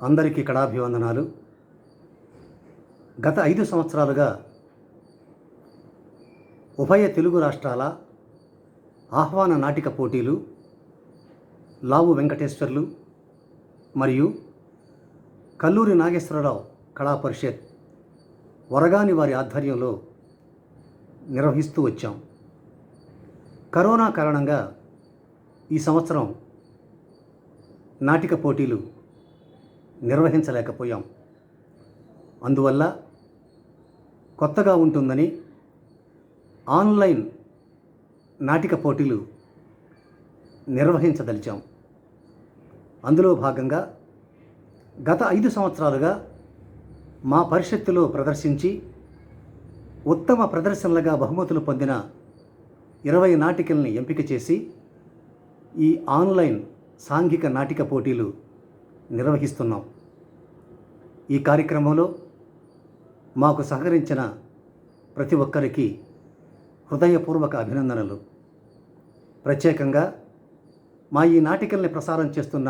అందరికీ కళాభివందనాలు. గత 5 సంవత్సరాలుగా ఉభయ తెలుగు రాష్ట్రాల ఆహ్వాన నాటిక పోటీలు లావు వెంకటేశ్వర్లు మరియు కల్లూరి నాగేశ్వరరావు కళా పరిషత్ వరగాని వారి ఆధ్వర్యంలో నిర్వహిస్తూ వచ్చాం. కరోనా కారణంగా ఈ సంవత్సరం నాటిక పోటీలు నిర్వహించలేకపోయాం. అందువల్ల కొత్తగా ఉంటుందని ఆన్లైన్ నాటిక పోటీలు నిర్వహించదలిచాం. అందులో భాగంగా గత 5 సంవత్సరాలుగా మా పరిషత్తులో ప్రదర్శించి ఉత్తమ ప్రదర్శనలుగా బహుమతులు పొందిన 20 నాటికల్ని ఎంపిక చేసి ఈ ఆన్లైన్ సాంఘిక నాటిక పోటీలు నిర్వహిస్తున్నాం. ఈ కార్యక్రమంలో మాకు సహకరించిన ప్రతి ఒక్కరికి హృదయపూర్వక అభినందనలు. ప్రత్యేకంగా మా ఈ నాటికల్ని ప్రసారం చేస్తున్న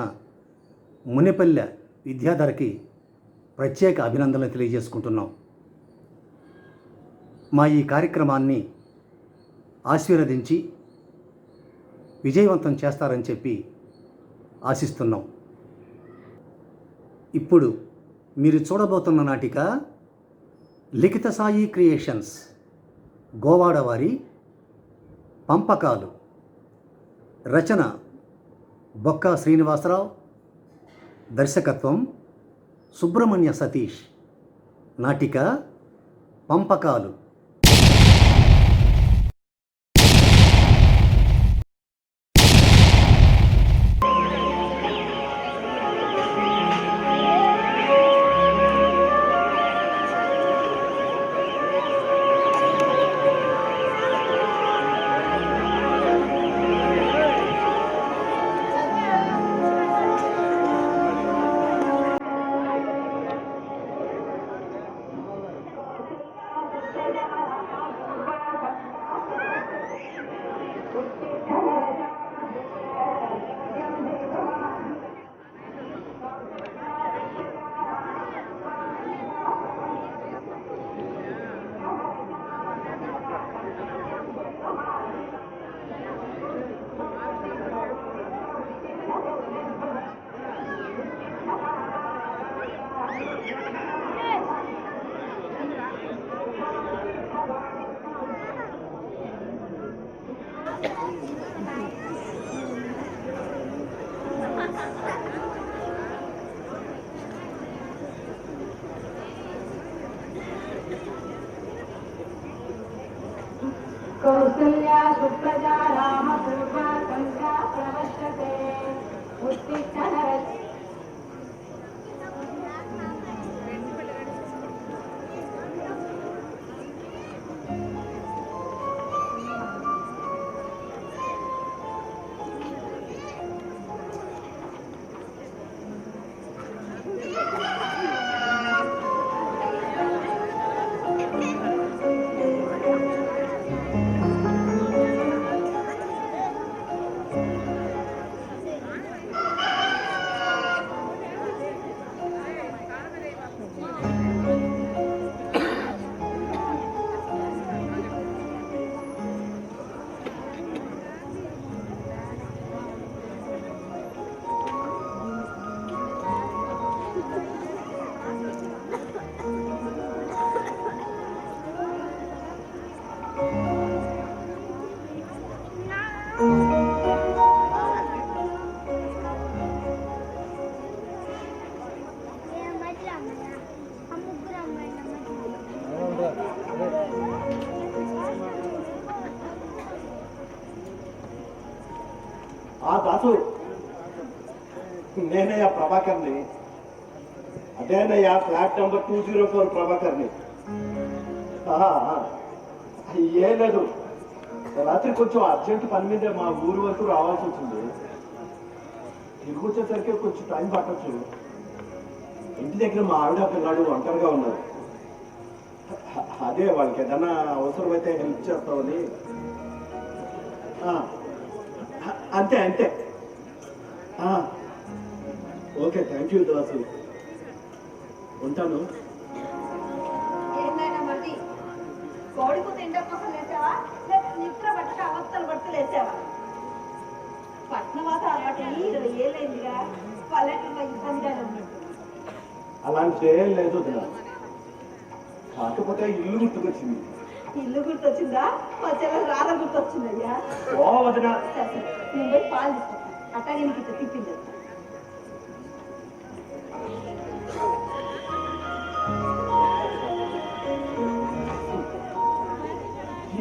మునిపల్లె విద్యాధరకి ప్రత్యేక అభినందనలు తెలియజేసుకుంటున్నాం. మా ఈ కార్యక్రమాన్ని ఆశీర్వదించి విజయవంతం చేస్తారని చెప్పి ఆశిస్తున్నాం. ఇప్పుడు మీరు చూడబోతున్న నాటిక లిఖిత సాయి క్రియేషన్స్ గోవాడ వారి పంపకాలు. రచన బొక్క శ్రీనివాసరావు, దర్శకత్వం సుబ్రహ్మణ్య సతీష్. నాటిక పంపకాలు. कौसल्या सुप्रजा रामपूर्वा सन्ध्या प्रवर्तते उत्तिष्ठ नरः। దాసు, నేనయ్యా ప్రభాకర్ని. అదేనయ్యా ఫ్లాట్ నెంబర్ 204 ప్రభాకర్ని. ఏ లేదు, రాత్రి కొంచెం అర్జెంట్ పని మీద మా ఊరు వరకు రావాల్సి వచ్చింది. తిరిగి వచ్చేసరికి కొంచెం టైం పట్టచ్చు. ఇంటి దగ్గర మా ఆవిడ పిల్లాడు ఒంటరిగా ఉన్నారు. అదే వాళ్ళకి ఏదైనా అవసరమైతే హెల్ప్ చేస్తామని. అంతే అంతే. Okay, thank you Dasu. ఉంటాను. ఏంటైనా మళ్ళీ కోడికు తిండ కోసం వేసావా లేక నిద్ర పట్టక అవస్థలు పడుతూ లేసావా? పట్నవాత అలవాటు 20 ఏళ్ళైందిగా, పల్లెటూరులో ఇబ్బందిగానే ఉన్నట్టు. అలాంటి ఏం లేదు వదిన. కాకపోతే ఇల్లు గుర్తుకొచ్చింది. ఇల్లు గుర్తొచ్చిందా? మా చెల్లెలు రాధ గుర్తొచ్చిందయ్యా. ఓ వదిన, సరే నేను పోయి పాలు తీసుకొస్తాను. అట్లాగే నీకు ఇట్లా తిప్పింది.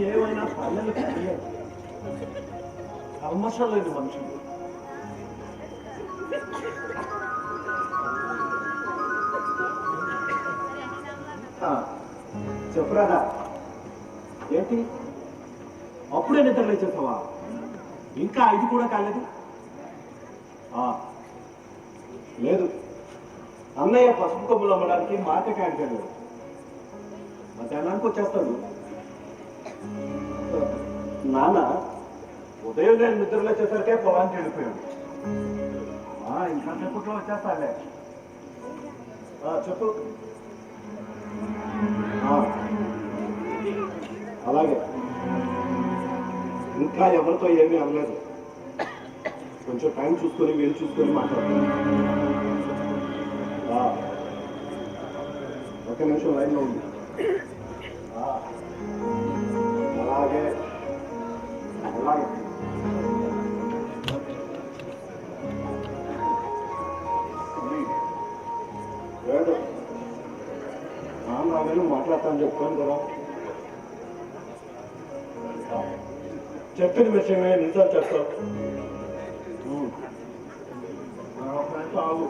ఏమైనా పల్లెలు కల్మషం లేదు మనుషులు. చెప్పురాదా, ఏంటి అప్పుడే నిద్ర లేచేస్తావా? ఇంకా 5 కూడా కాలేదు. లేదు, అన్నయ్య పసుపు కొమ్ములు అమ్మడానికి మార్కెట్ ఆడికాడు. మధ్యాహ్నానికి వచ్చేస్తాడు. నాన్న ఉదయం నేను నిద్రలో వచ్చేసరికే పొలానికి వెళ్ళిపోయాడు. ఇంకా చెప్పుట్లో వచ్చేస్తాలే. చెప్పు. అలాగే, ఇంకా ఎవరితో ఏమీ అనలేదు. కొంచెం టైం చూసుకొని వీలు చూసుకొని మాట్లాడతాను. ఒక నిమిషం లైన్లో ఉంది. అలాగే అలాగే. లేదు, నాన్న మాట్లాడతాను చెప్తాను కదా. చెప్పిన విషయమే నిజాలు చెప్తావు. ఆగు.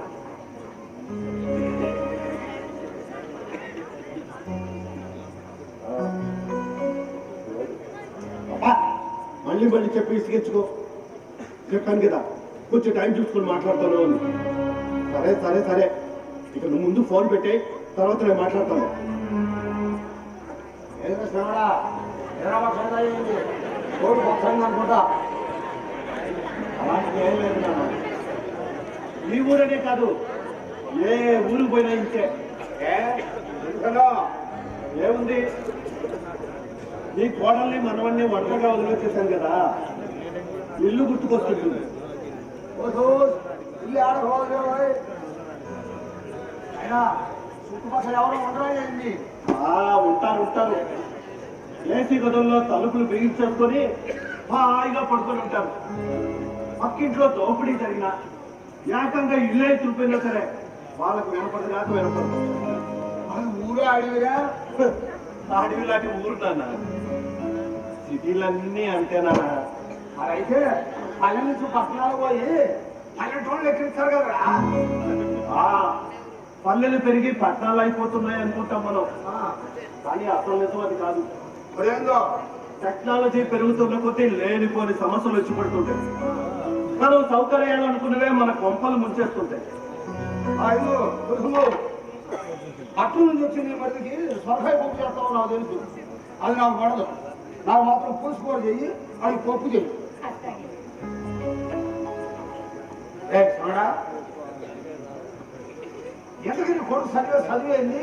మళ్ళీ మళ్ళీ చెప్పి ఇసుకెచ్చుకో. చెప్పాను కదా, కొంచెం టైం చూసుకొని మాట్లాడతాను అని. సరే సరే సరే, ఇక నువ్వు ముందు ఫోన్ పెట్టే, తర్వాత నేను మాట్లాడతాను. అనుకుంటా. అలాంటిది ఏం లేదు నాన్న. ఈ ఊరనే కాదు, ఏ ఊరికి పోయినా ఇంతే. ఏముంది, నీ కోడల్ని మనవన్ని ఒంటరిగా వదిలేసేసాను కదా, ఇల్లు గుర్తుకొస్తుంది. ఇల్లు అయినా చుట్టుపక్కల ఎవరో ఉండరాయండి. ఉంటారు ఉంటారు. ఏసీ గదుల్లో తలుపులు బిగించేసుకొని హాయిగా పడుకొని ఉంటారు. పక్కింట్లో దోపిడీ జరిగినా, ఏకంగా ఇల్లే చూపినా సరే వాళ్ళకు వినపడదాకా వినపడదు. అది ఊరు అడవిగా, అడవి లాంటి ఊరు నాన్న. సిటీలన్నీ అంతేనా? అదైతే పల్లె నుంచి పట్టణాలు పోయి పల్లెటూళ్ళు ఎక్కిస్తారు కదా. పల్లెలు పెరిగి పట్టణాలు అయిపోతున్నాయి అనుకుంటాం మనం, కానీ అసలు నిజం అది కాదు. ఏందో టెక్నాలజీ పెరుగుతున్న కొద్దీ లేనిపోని సమస్యలు వచ్చి పడుతుంటాయి. మనం సౌకర్యాలు అనుకున్నవే మన కొంపలు ముంచేస్తుంటాయి. పట్టు నుంచి వచ్చింది మట్టికి సొరకాయ పప్పు చేస్తావు నాకు తెలుసు. అది నాకు పడదు. నాకు మాత్రం పులుసు కూర చెయ్యి, అది పప్పు చెయ్యి. ఎందుకని కొడుకు సరిగ్గా చదివేయండి.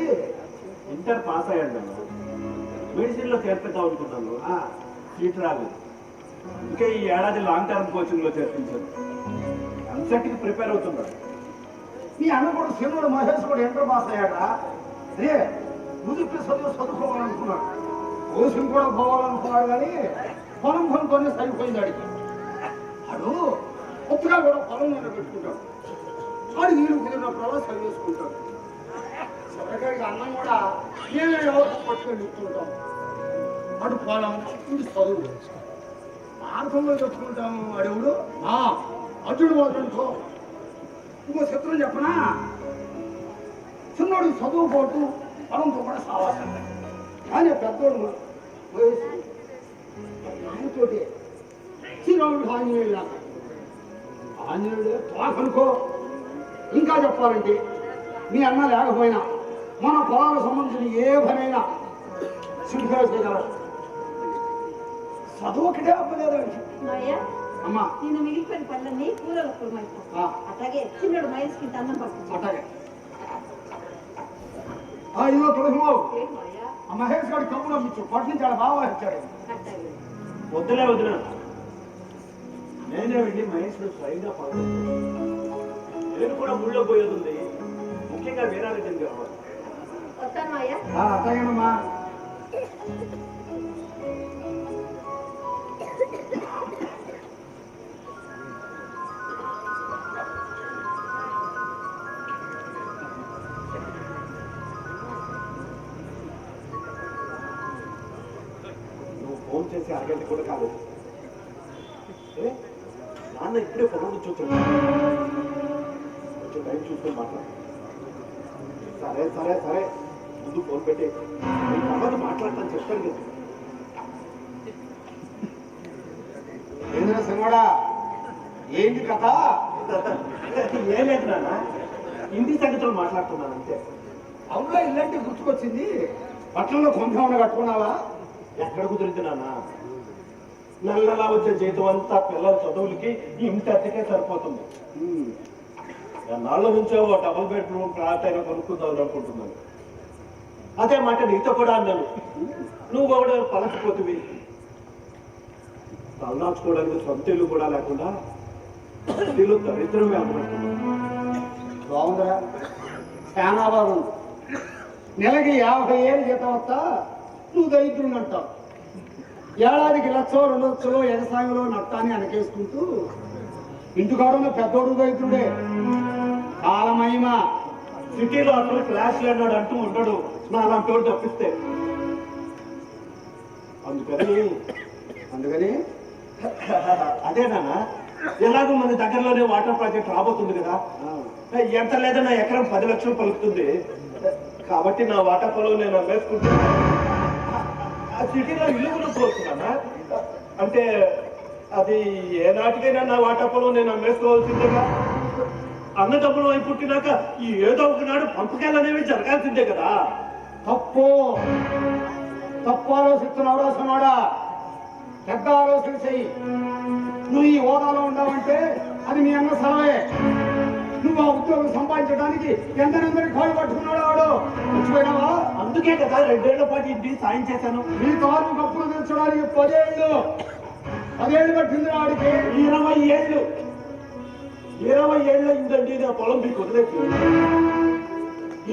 ఇంటర్ పాస్ అయ్యాడు. మెడిసిన్ లో చేర్పిద్దాం అనుకుంటాను, సీట్ రాలేదు. ఇంకా ఈ ఏడాది లాంగ్ టర్మ్ కోచింగ్ లో చేర్పించాను. ఎంసెట్ కి ప్రిపేర్ అవుతున్నాడు. మీ అన్న కూడా సినిమాడు మహేష్ కూడా ఇంటర్ పాస్ అయ్యాడా? అదే ముదిపి చదువుకోవాలనుకున్నాడు, కోచింగ్ కూడా పోవాలనుకున్నాడు. కానీ పొలం కొనుక్కొని సరిపోయింది అడిగి. అడు కొత్తగా కూడా పొలం మీద పెట్టుకుంటాడు. వాడు నీళ్ళు కుదిరినప్పుడు చదివేసుకుంటాడు. చివరికాడికి అన్నం కూడా నేనే ఎవరికి పట్టుకొని ఇస్తుంటాం. అటు పొలం ఇటు చదువు మార్గంలో చెప్పుకుంటాము. అడవుడు అర్జుడు పోతుంటో ఇంకో చిత్రం చెప్పనా, చిన్నోడు చదువుకోటు పొలంతో కూడా సావాసం. కానీ పెద్దోడు వయసు ఆయనతోటి చిన్నోడు ఆంజనేయుడు. ఆంజనేయుడే తోకనుకో. ఇంకా చెప్పాలంటే మీ అన్న లేకపోయినా మన పొలాలకు సంబంధించిన ఏ పనైనా సింపుల్గా చేయగలరు. చదువు ఒకటే అవ్వలేదండి. అమ్మా నేను మిగిలిపోయిన పళ్ళన్నీ కూరలకు అట్లాగే చిన్నడు మహేష్కి అన్నం పడుతుంది. అట్లాగే ఇదిగో తులసిమావు ఏంటి మాయా ఆ మహేష్ గారి కమ్ము నమ్మించు పట్టు నుంచి ఆడ బాగా ఇచ్చాడు. అట్టాగే వద్దులే వదినా, నేనే వెళ్ళి మహేష్ను స్వయంగా పడుతుంది. నేను కూడా ఊళ్ళో పోయేది ఉంది, ముఖ్యంగా వీరారెడ్డిని కావాలి. వస్తాను మాయా అట్లాగేనమ్మా. నువ్వు ఫోన్ చేసి అరగంట కూడా కాలేదు. నాన్న ఇప్పుడే పొలం నుంచి వచ్చాడు, కొంచెం టైం చూసుకొని మాట్లాడు. సరే సరే సరే, ముందు ఫోన్ పెట్టి తర్వాత మాట్లాడతాను చెప్తాను కదా. ఏంద్ర సినిమాడా ఏంటి కథ? ఏం లేదు నాన్న, ఇంటి సంగతులు మాట్లాడుతున్నాను అంతే. అవునా ఇల్లంటే గుర్తుకొచ్చింది. పట్నంలో కొంత ఏమన్నా కట్టుకున్నావా? ఎక్కడ కుదిరింది నాన్న, నెలలా వచ్చే జీతం అంతా పిల్లల చదువులకి ఇంటి అద్దెకే సరిపోతుంది. నాళ్ళ నుంచో డబుల్ బెడ్రూమ్ ఫ్లాట్ అయినా కొనుక్కుందాం అనుకుంటున్నాను. అదే మాట నీతో కూడా అన్నాను, నువ్వు కూడా పలకపోతువి. తలదాచుకోవడానికి సొంత ఇల్లు కూడా లేకుండా ఇల్లు దరిద్రమే అనుకుంటున్నాను. బాగుందిరా, చాలా బాగుంది. నెలకి 50,000 జీతం వస్తా నువ్వు దరిద్రుని అంటావు. ఏడాదికి 1,00,000 2,00,000 వ్యవసాయంలో నష్టాన్ని అనకేసుకుంటూ ఇంటికాడున్న పెద్దోడు దరిద్రుడే. కాలమహిమ. సిటీలో అసలు ఫ్లాష్ అన్నాడు అంటూ ఉండడు, నా అలాంటి తప్పిస్తే. అందుకని అదే నాన్న, ఎలాగో మన దగ్గరలోనే వాటర్ ప్రాజెక్ట్ రాబోతుంది కదా. ఎంత లేదన్నా ఎకరం 10 లక్షలు పలుకుతుంది. కాబట్టి నా వాటా పొలం నేను అమ్మేసుకుంటే ఆ సిటీలో ఇల్లు కొనుక్కోవచ్చున్నా. అంటే అది ఏ నాటికైనా నా వాటా పొలం నేను అమ్మేసుకోవాల్సిందేగా. అన్నదమ్ములు అయి పుట్టినాక ఈ ఏదో ఒకనాడు పంపకాయలు అనేవి జరగాల్సిందే కదా. తప్పు తప్పు ఆలోచిస్తున్నావు రాసున్నాడా. పెద్ద ఆలోచన చెయ్యి. నువ్వు ఈ హోదాలో ఉన్నావంటే అది మీ అన్న సలవే. నువ్వు ఆ ఉద్యోగం సంపాదించడానికి ఎంతనందరి కాళ్ళు పట్టుకున్నాడు వాడు. మర్చిపోయినావా? అందుకే కదా 2 ఏళ్ల పాటు ఇంటికి సాయం చేశాను. నీ కారు కప్పులు తెచ్చడానికి 10 ఏళ్ళు పట్టింది వాడికి. 20 ఏళ్ళు అయిందండి నా పొలం మీకు వదిలేసి.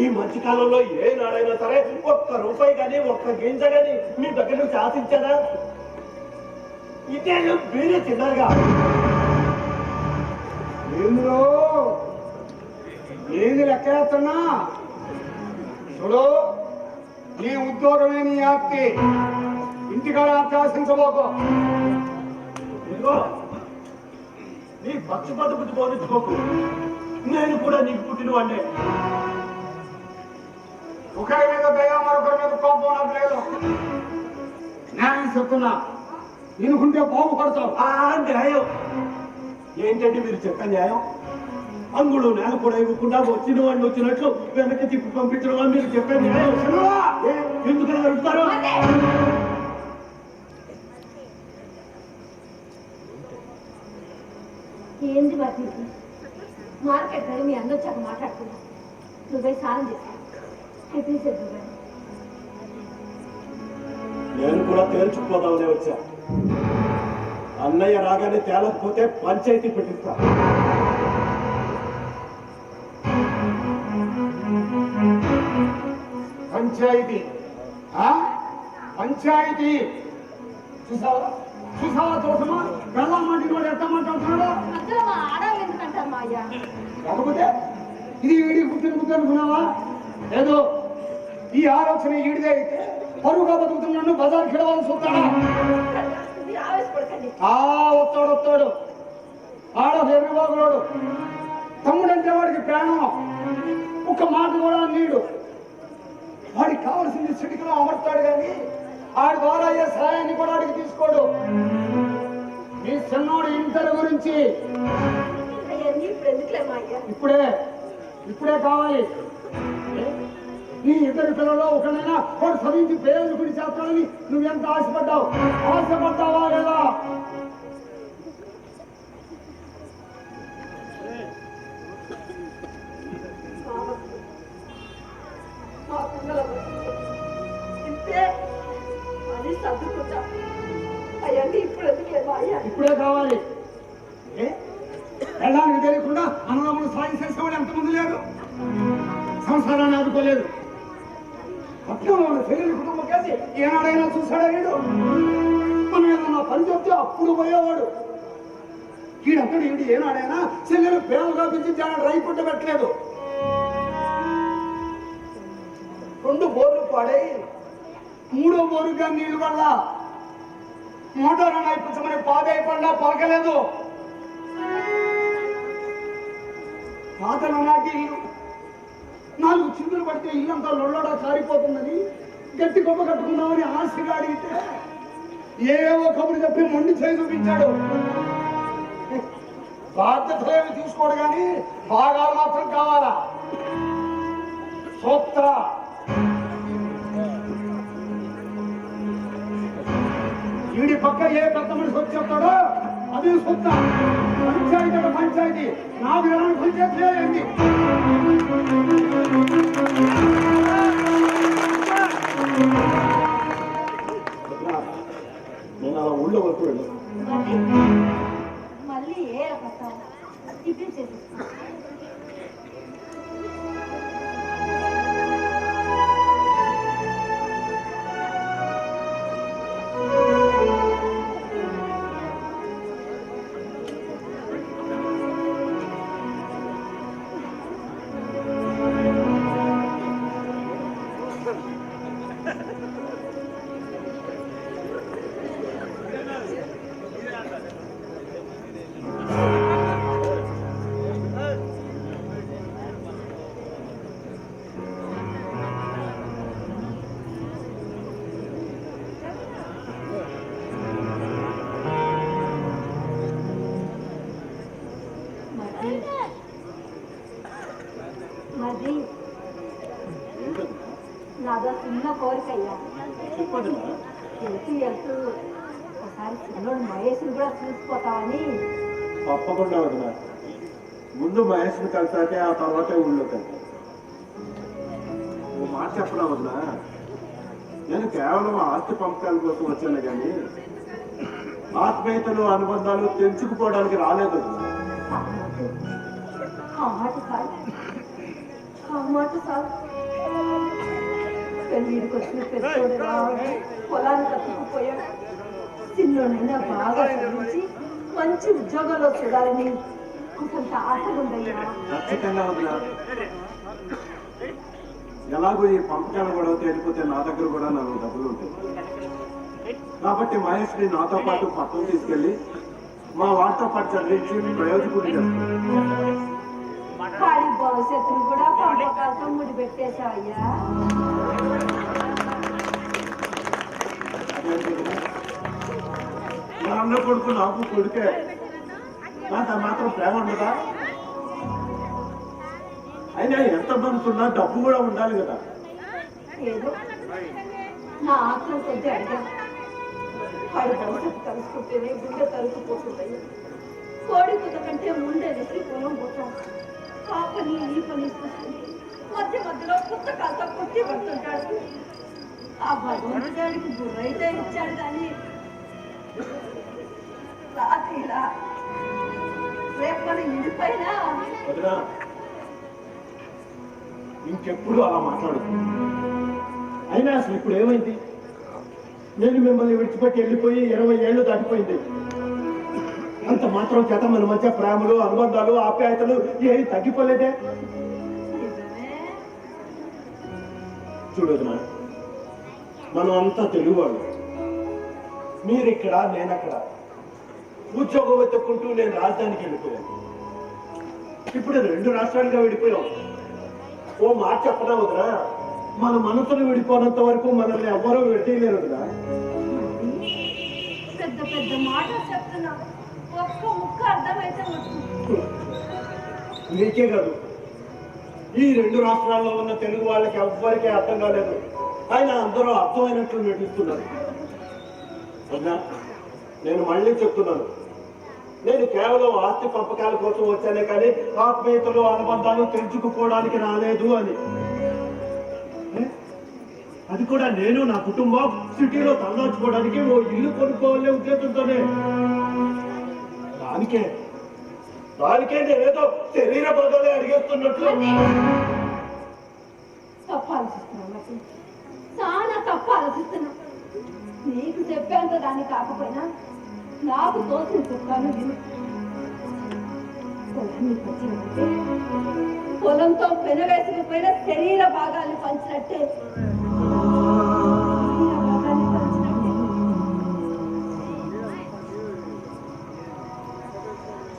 ఈ మంచి కాలంలో ఏ నాడైనా సరే ఒక్క రూపాయి కానీ ఒక్క గింజ కానీ మీ దగ్గర నుంచి ఆశించారా? ఇదే మీరే తిన్నారుగా. ఏంద్రో ఏంది లెక్కేస్తున్నా చూడు. నీ ఉద్యోగమే నీ ఆస్తి. ఇంటికాడ ఆస్తి ఆశించబోకు. ఇదిగో నీ పక్షపాత బుద్ధి బోధించుకోకు. నేను కూడా నీకు పుట్టిన వాడినే. ఒకరి మీద దయ, మరొకరి మీద కోపం నాకు లేదు. న్యాయం చెప్తున్నా, వినుకుంటే బాగుపడతావు. న్యాయం ఏంటంటే మీరు చెప్పే న్యాయం? అంగుడు నేల కూడా ఇవ్వకుండా వచ్చిన వాడిని వచ్చినట్లు వెనక్కి తిప్పి పంపించడం అని మీరు చెప్పే న్యాయం? ఎందుకని అడుగుతారు? ఏంది బాధ్యత? మార్కెట్ ధర మీ అందరూ వచ్చాక మాట్లాడుతున్నా. నువ్వే సారం చేస్తా అయిపోయింది నువ్వే. నేను కూడా తేల్చుకోదామనే వచ్చా. అన్నయ్య రాగానే తేలకపోతే పంచాయతీ పెట్టిస్తా. పంచాయతీ పంచాయతీ చూసావా దోషమా? వెళ్ళమంటే వాడు ఎంత మాట్లాడుతున్నాడో. మధ్యలో మా ఆడవాళ్ళు ఎందుకంటారు మా అయ్యా? కాకపోతే ఇది వీడి గుర్తు అనుకున్నావా? లేదు, ఈ ఆలోచన ఈడిదే అయితే పరువుగా బతుకుతున్నాడు బజార్కి వెళ్ళవలసి వస్తాడా? మీరు ఆవేశపడకండి. వస్తాడు. ఆడ ఎర్రబాగులోడు. తమ్ముడంటే వాడికి ప్రాణం. ఒక్క మాట కూడా నీడు. వాడికి కావాల్సింది చిటికలో అమర్తాడు కానీ ఆడి ద్వారా అయ్యే సహాయాన్ని కూడా వాడికి తీసుకోడు. మీ చిన్నోడు ఇంటర్ గురించి అవన్నీ ఇప్పుడు ఎందుకులే మా అయ్యా? ఇప్పుడే కావాలి. నీ 2 పిల్లల్లో ఒకనైనా వాడు చదివించి ప్రయోజకుడి చేస్తానని నువ్వెంత ఆశపడ్డావా లేదా? మా పిల్లల అయ్యా ఇప్పుడే కావాలి. ఏ వెళ్ళడానికి తెలియకుండా అన్నదమ్ములు సాయం చేసేవాడు ఎంతమంది లేరు. సంసారాన్ని ఆదుకోలేదు. పట్టణంలో ఉన్న చెల్లెలి కుటుంబం కలిసి ఏనాడైనా చూశాడా వీడు? మనం ఏదన్నా పని చెప్తే అప్పుడు పోయేవాడు. వీడంతడు వీడు ఏనాడైనా చెల్లెలు పేదలుగా పెంచి రైపుట్ట పెట్టలేదు. 2 బోర్లు పాడై 3వ బోరుగా నీళ్లు వల్ల మోటార్ నైపుచ్చమని పాదై పడ్డా పలకలేదు. పాతల నాటి ఇల్లు 4 చిందులు పడితే ఇల్లంతా లొల్లడా కారిపోతుందని గట్టి గొప్ప కట్టుకుందామని ఆశగా అడిగితే ఏవో కబురు చెప్పి మొండి చేయి చూపించాడు. బాధ్యతలేమి తీసుకోడు కానీ భాగాలు మాత్రం కావాలా. సూత్త వీడి పక్క ఏ పెద్ద మనిషి వచ్చి చెప్తాడో అది సొంత. పంచాయతీ అంటే పంచాయతీ నాకు ఎలాంటి పంచాయతీ లేదండి. నేను అలా ఊళ్ళో వరకు వెళ్ళి మళ్ళీ ఏ రకం టిఫిన్ చేసేస్తాను. మరి నాదో చిన్న కోరిక అయ్యా. చెప్పండి. వెళ్తూ ఒకసారి చిన్నోడు మహేష్ని కూడా చూసిపోతామని. తప్పకుండా వదిన. ముందు మహేష్ని కలిసాకే ఆ తర్వాతే ఊళ్ళో కలిసి. ఓ మాట చెప్పడం వదిన, నేను కేవలం ఆస్తి పంపకాల కోసం వచ్చాను కానీ ఆత్మీయతలు అనుబంధాలు తెంచుకుపోవడానికి రాలేదు వదిన. పెళ్ళిడికి వచ్చిన పెద్దోడు పొలాన్ని కట్టుకుపోయాడు. చిన్నోడైనా బాగా చదివించి మంచి ఉద్యోగంలో చూడాలని కొంత ఆశగా ఉందయ్యా. ఖచ్చితంగా వదిన. ఎలాగో ఈ పంపకాల గొడవ తేలిపోతే నా దగ్గర కూడా 4 డబ్బులు ఉంటాయి. కాబట్టి మహేష్ని నాతో పాటు పట్టణం తీసుకెళ్లి మా వాటితో పాటు చదివించి ప్రయోజకుడి వాడి భవిష్యత్తును కూడా పంపకాలతో ముడిపెట్టేశావయ్యా. మా అన్న కొడుకు నాకు కొడుకే. నాకు మాత్రం ప్రేమ ఉండదా? అయినా ఎంత మనసున్నా డబ్బు కూడా ఉండాలి కదా. ఏదో నా ఆత్మ కొద్ది అడిగా. వాడి భవిష్యత్తు కలుసుకుంటేనే గుండె తరుకుపోతుందయ్యా. కోడి కుద కంటే ముందే విసిరి పొలం పోతాం. ఆ పని ఈ పని చూస్తుంది. మధ్య మధ్యలో పుస్తకాలతో కొట్టి పడుతుంటాడు. ఆ భగవంతుడికి బుర్రైతే ఇచ్చాడు కానీ రాత్రిలా రేపు మనం ఇండిపోయినా వదినా, ఇంకెప్పుడు అలా మాట్లాడదు. అయినా అసలు ఇప్పుడు ఏమైంది? నేను మిమ్మల్ని విడిచిపెట్టి వెళ్ళిపోయి 20 ఏళ్ళు దాటిపోయింది. అంత మాత్రం చేత మన మధ్య ప్రేమలు అనుబంధాలు ఆప్యాయతలు ఏవి తగ్గిపోలేదే? చూడదునా, మనం అంతా తెలుగువాళ్ళు. మీరిక్కడ నేనక్కడ. ఉద్యోగం వెతుక్కుంటూ నేను రాజధానికి వెళ్ళిపోయాను. ఇప్పుడు 2 రాష్ట్రాలుగా విడిపోయాం. ఓ మాట చెప్పడం వదినా, మన మనసులు విడిపోయినంత వరకు మనల్ని ఎవ్వరూ విడతీయలేరు వదినా. పెద్ద పెద్ద మాటలు చెప్తున్నా, ఒక్క ముక్క అర్థమైతే మీకే కాదు, ఈ 2 రాష్ట్రాల్లో ఉన్న తెలుగు వాళ్ళకి ఎవ్వరికీ అర్థం కాలేదు. ఆయన అందరూ అర్థమైనట్లు నటిస్తున్నారు. వదినా, నేను మళ్ళీ చెప్తున్నాను, నేను కేవలం ఆస్తి పంపకాల కోసం వచ్చానే కానీ ఆత్మీయతలు అనుబంధాలు తెంచుకుపోవడానికి రాలేదు అని. అది కూడా నేను నా కుటుంబం సిటీలో తలదాచుకోవడానికి ఓ ఇల్లు కొనుక్కోవాలనే ఉద్దేశంతోనే. దానికే నేనేదో శరీర భాగాలే అడిగేస్తున్నట్లు. తప్పు ఆలోచిస్తున్నావు, చాలా తప్పు ఆలోచిస్తున్నా. నీకు చెప్పేంత దాన్ని కాకపోయినా నాకు తోసిన చెప్తాను విను. పొలానికి వచ్చినట్టే పొలంతో పెనవేసుకుపోయిన శరీర భాగాన్ని పంచినట్టే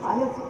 ఆలోచించు.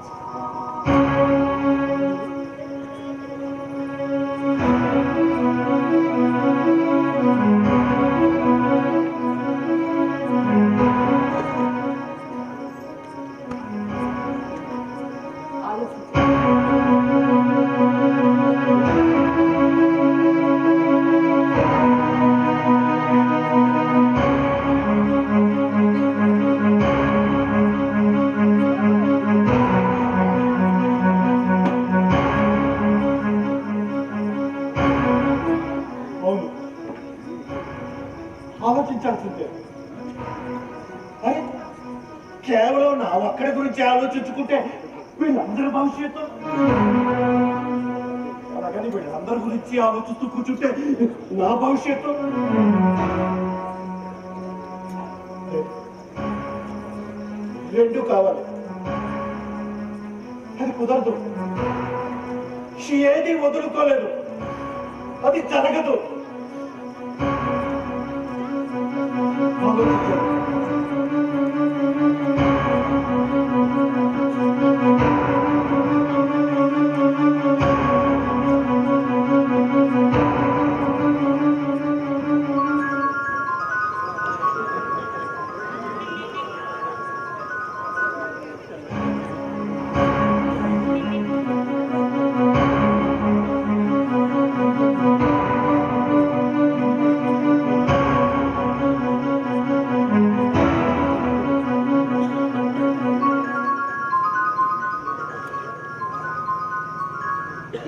అవును, ఆలోచించాల్సిందే. అరే కేవలం నా ఒక్కడి గురించి ఆలోచించుకుంటే వీళ్ళందరి భవిష్యత్తు, అలాగని వీళ్ళందరి గురించి ఆలోచిస్తూ కూర్చుంటే నా భవిష్యత్తు. రెండు కావాలి, అది కుదరదు. ఏది వదులుకోలేదు, అది జరగదు.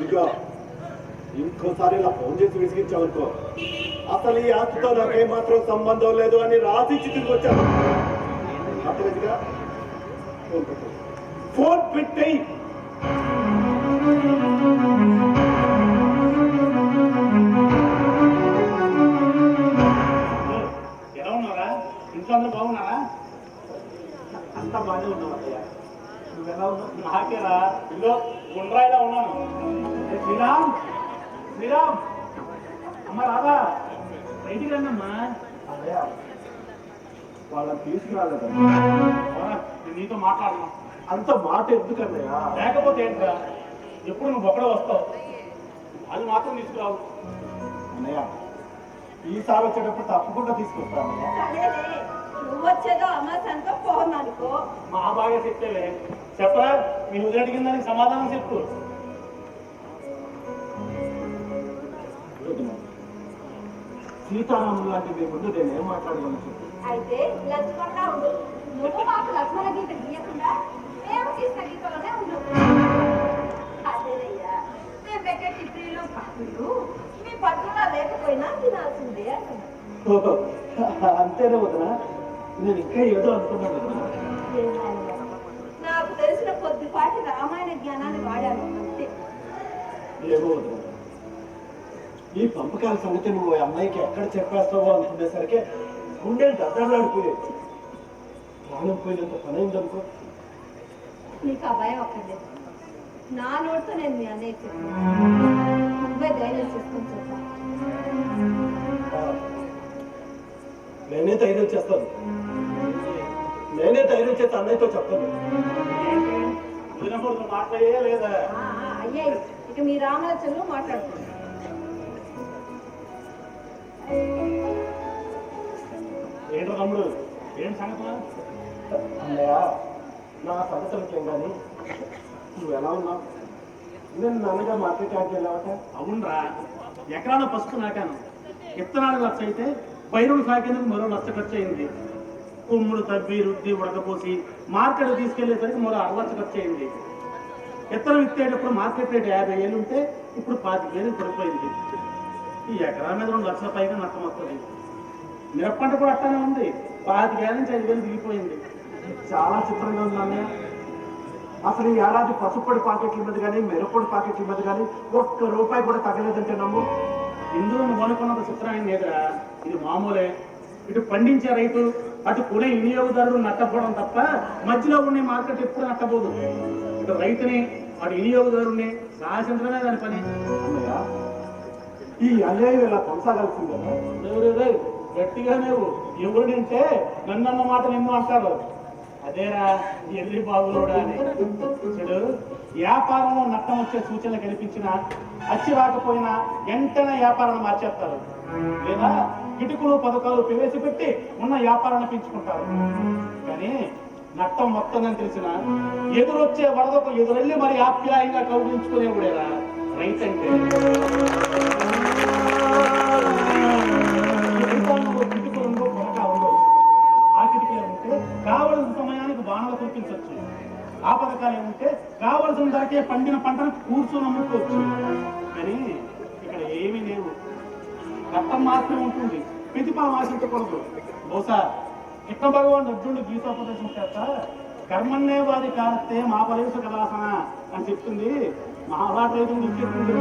ఇంకా ఇంకోసారి ఇలా ఫోన్ చేసి విసిగించావనుకో, అసలు ఈ ఆస్తితో నాకేమాత్రం సంబంధం లేదు అని రాసిచ్చి తిరిగి వచ్చాను. అర్థమైందిగా? ఫోన్ పెట్టేయి. ఎలా ఉన్నారా? ఇంట్లో అందరూ బాగున్నారా? అంతా బాగానే ఉన్నావు అయ్యా, నువ్వెలా ఉన్నావు? నాకేరా, ఇదిగో గుండ్రాయిలా ఉన్నాను. శ్రీరామ్, శ్రీరామ్, అమ్మ రాదా? బయటికి రండమ్మా. అయ్యా వాళ్ళని తీసుకురాలేదు. నేను నీతో మాట్లాడను. అంత మాట ఎందుకన్నయ్యా? లేకపోతే ఏంట్రా, ఎప్పుడు నువ్వు ఒక్కడే వస్తావు, వాళ్ళు మాత్రం తీసుకురావు. అన్నయ్య ఈసారి వచ్చేటప్పుడు తప్పకుండా తీసుకొస్తానయ్యా. సరేలే, నువ్వు వచ్చేదో అమాసంతో పోన్నానుకో. మా బాగా చెప్తేవే. చెప్పరా, మీ నువ్వు అడిగిన దానికి సమాధానం చెప్పు. సీతారాములు లాంటి మీ ముందు నేను ఏం మాట్లాడగలను చెప్పు. అయితే లక్ష్మణ్లా ఉండు. నువ్వు మాకు లక్ష్మణ గీత గీయకుండా మేము తీసిన గీతలోనే ఉండు. అదేనయ్యా, మేము పెట్టే టిఫిన్లు పప్పులు మీ పట్టులా లేకపోయినా తినాల్సిందే అంటున్నా. ఓహో, అంతేనే వదనా? నేను ఇంకా ఏదో అనుకున్నాను వదనా. ఏనాయనా, నాకు తెలిసిన కొద్దిపాటి రామాయణ జ్ఞానాన్ని వాడాను అంతే. ఏమో వదనా, ఈ పంపకాల సంగతి నువ్వు అమ్మాయికి ఎక్కడ చెప్పేస్తావో అనుకునేసరికి గుండెలు దద్దలాడిపోయాయి. ప్రాణం పోయినంత పని అయిందనుకో. నీకు ఆ భయం ఒక్కడే. నా నోటితో నేను మీ అన్నయ్య చెప్పాను. నువ్వే ధైర్యం చేసుకొని చెప్పా. నేనే ధైర్యం చేస్తాను, నేనే ధైర్యం చేస్తా అన్నయ్యతో చెప్తాను. వదినప్పుడు మాట్లాడే లేదా? అయ్యాయి, ఇక మీ రామలక్ష్మణులు మాట్లాడుతున్నారు. ఏంటో తమ్ముడు, ఏంటి సంగతి? అన్నయ్య నా సంగతులకేం కానీ నువ్వు ఎలా ఉన్నావు? నేను నాన్నగా మార్కెట్ యార్డ్కి వెళ్ళావట. అవునరా, ఎకరాల పసుపు నాటాను. విత్తనాలు లక్ష అయితే పైరులు సాగేందుకు మరో లక్ష ఖర్చు అయింది. కొమ్ములు తవ్వి రుద్ది ఉడకపోసి మార్కెట్ తీసుకెళ్లేసరికి మరో 6 లక్షలు ఖర్చు అయింది. విత్తనం విత్తేటప్పుడు మార్కెట్ రేట్ 50,000 ఉంటే ఇప్పుడు 25,000 పడిపోయింది. ఈ ఎకరా మీద 2 లక్షల పైగా నష్టం వస్తుంది. మిరప్పంట కూడా అట్టానే ఉంది. 25,000 నుంచి 5,000 దిగిపోయింది. చాలా చిత్రంగా ఉంది అన్నయ్య. అసలు ఈ ఏడాది పసుపొడి పాకెట్ల మీద కానీ మిరప్పొడి పాకెట్ల మీద కానీ ఒక్క రూపాయి కూడా తగ్గలేదంటే నమ్ము. ఇందులో నువ్వు అనుకున్నది చిత్రాయన లేదురా, ఇది మామూలే. ఇటు పండించే రైతు, అటు కొనే వినియోగదారుడు నట్టపోవడం తప్ప మధ్యలో ఉండే మార్కెట్ ఎప్పుడు నట్టబోదు. ఇటు రైతుని, అటు వినియోగదారుడిని శాసించడమే దాని పని. అన్నయ్య, ఈ అన్యాయం ఇలా కొనసాగాల్సిందే. గట్టిగా నువ్వు ఎవరినంటే నన్నన్న మాట నిన్ను అంటారు. అదేరా ఎల్లి బాబులోడా అని. చూడు, వ్యాపారంలో నష్టం వచ్చే సూచనలు కనిపించినా అచ్చి రాకపోయినా వెంటనే వ్యాపారాన్ని మార్చేస్తారు, లేదా కిటుకులు పథకాలు ప్రవేశపెట్టి ఉన్న వ్యాపారాన్ని పెంచుకుంటారు. కానీ నష్టం మొత్తంగా తెలిసిన ఎదురొచ్చే వరదకు ఎదురెళ్ళి మరి ఆప్యాయంగా కౌగిలించుకునేవాడేరా రైతు అంటే. కిటుకులు కొరక ఉండవు. ఆ కిటికీలు ఉంటే కావలసిన సమయానికి వానలు కురిపించవచ్చు. ఆ పథకాలు ఏముంటే కావలసిన ధరకే పండిన పంటను కూర్చొని అమ్ముకోవచ్చు. కానీ ఇక్కడ ఏమీ లేవు. రక్తం మాత్రమే ఉంటుంది, ప్రతిఫలం ఆశించకూడదు. బహుశా కృష్ణ భగవాన్ అర్జునుడు గీతోపదేశం చేత కర్మన్నే వారి కాస్తే మా పరేసు కదాసన అని చెప్తుంది. మహాభారత రైతులు ఇంకెప్పుడు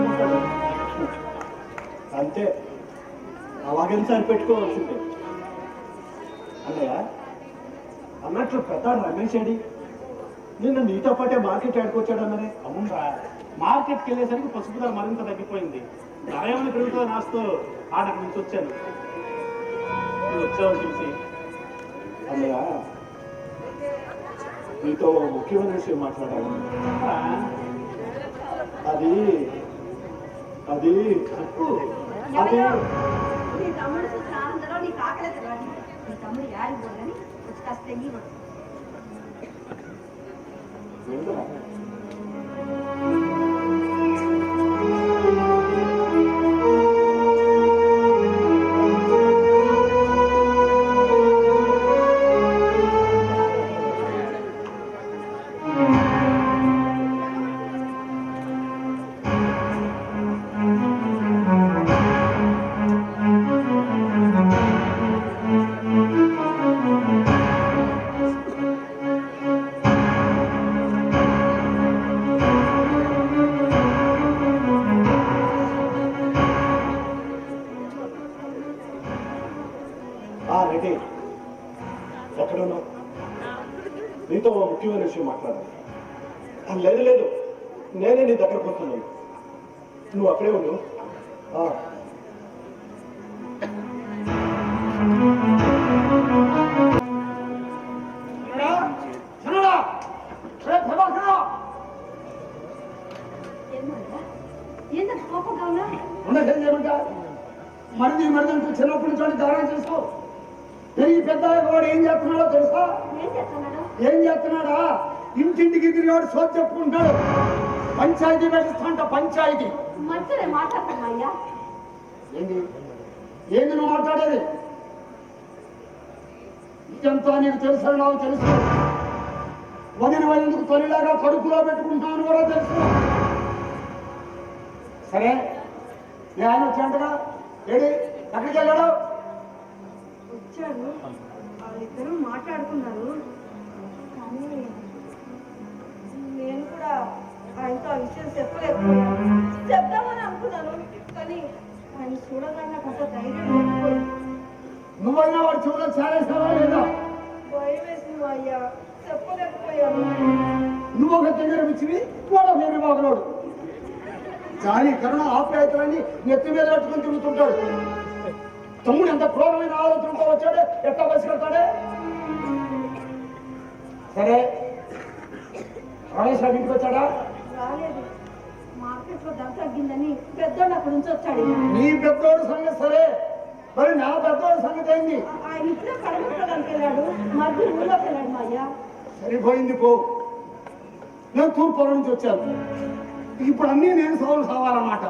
అంతే, అలాగని సరిపెట్టుకోవాల్సిందే. అన్నయ్య, అన్నట్లు పెద్ద రమేష్ అడి నిన్న నీతో పాటే మార్కెట్ ఆడుకొచ్చాడన్నదే. అవునరా, మార్కెట్కి వెళ్ళేసరికి పసుపు ధర మరింత తగ్గిపోయింది. ధర ఏమైనా పెరుగుతుందో నాస్తూ ఆడక్కడి నుంచి వచ్చాను. నువ్వు వచ్చావు చూసి. అన్నయ్య, నీతో ముఖ్యమైన విషయం మాట్లాడాలి. అది అది చెప్పు. అది నీ తమ్ముడు చూసిన ఆనందలో నీకు ఆకలేదు రాని. నీ తమ్ముడు యాడిపోదని వచ్చి కాస్త తెంగి ఏంటో రెడ్డి, ఎక్కడున్నావు? నీతో ముఖ్యమైన విషయం మాట్లాడాలి. లేదు లేదు, నేనే నీ దగ్గరకు వస్తున్నాను. నువ్వు అక్కడే ఉండు. ఏంటంత కోపంగా ఉన్నా? ఉన్నదేం చేయమంటా? మరిది మరిదంటూ చిన్నప్పటి నుంచి దానం చేసుకో. పెరిగి పెద్ద వాడు ఏం చేస్తున్నాడో తెలుసా? ఏం చేస్తున్నాడు? ఏం చేస్తున్నాడా? ఇంటింటికి తిరిగాడు సోది చెప్పుకుంటాడు. పంచాయతీ పెట్టిస్తాంట, పంచాయతీ. మంచిగా మాట్లాడుతున్నా అయ్యా. ఏంది ఏంది నువ్వు మాట్లాడేది? ఇదంతా నీకు తెలుసు, నాకు తెలుసు. వదిన ఎందుకు తొలిలాగా కడుపులో పెట్టుకుంటాను కూడా తెలుసు. సరే, నేను ఆయన వచ్చాంటగా, ఏడి ఎక్కడికి వెళ్ళాడు? వచ్చాడు, వాళ్ళిద్దరూ మాట్లాడుకున్నారు. కానీ నేను కూడా ఆయనతో ఆ విషయం చెప్పలేకపోయాను. చెప్దామని అనుకున్నాను, కానీ ఆయన చూడగానే నాకు అంత ధైర్యం లేకపోయింది. నువ్వైనా వాడు చూడ చేరేసావా లేదా? భయం వేసింది అయ్యా, చెప్పలేకపోయాను. నువ్వు ఒక దగ్గర ఇచ్చివి, వాడు ఒక దగ్గర బాగున్నాడు. జాలి కరుణ ఆప్యాయతలని నెత్తి మీద పెట్టుకుని తిరుగుతుంటాడు. తమ్ముడు ఎంత క్రూరమైన ఆలోచనతో వచ్చాడే, ఎట్లా బసి కడతాడే? సరే, రమేష్ ఇంటికి వచ్చాడా? రాలేదు, మార్కెట్లో ధర తగ్గిందని పెద్దోడు అక్కడి నుంచి వచ్చాడు. నీ పెద్దోడు సంగతి సరే, మరి నా పెద్దోడు సంగతి ఏంది? ఆయన ఇప్పుడే కడగడానికి వెళ్ళాడు, మధ్య ఊళ్ళోకి వెళ్ళాడు మా అయ్యా. సరిపోయింది పో. నేను తూర్పురం నుంచి వచ్చాను. ఇప్పుడు అన్నీ నేను సాగులు సావాలన్నమాట.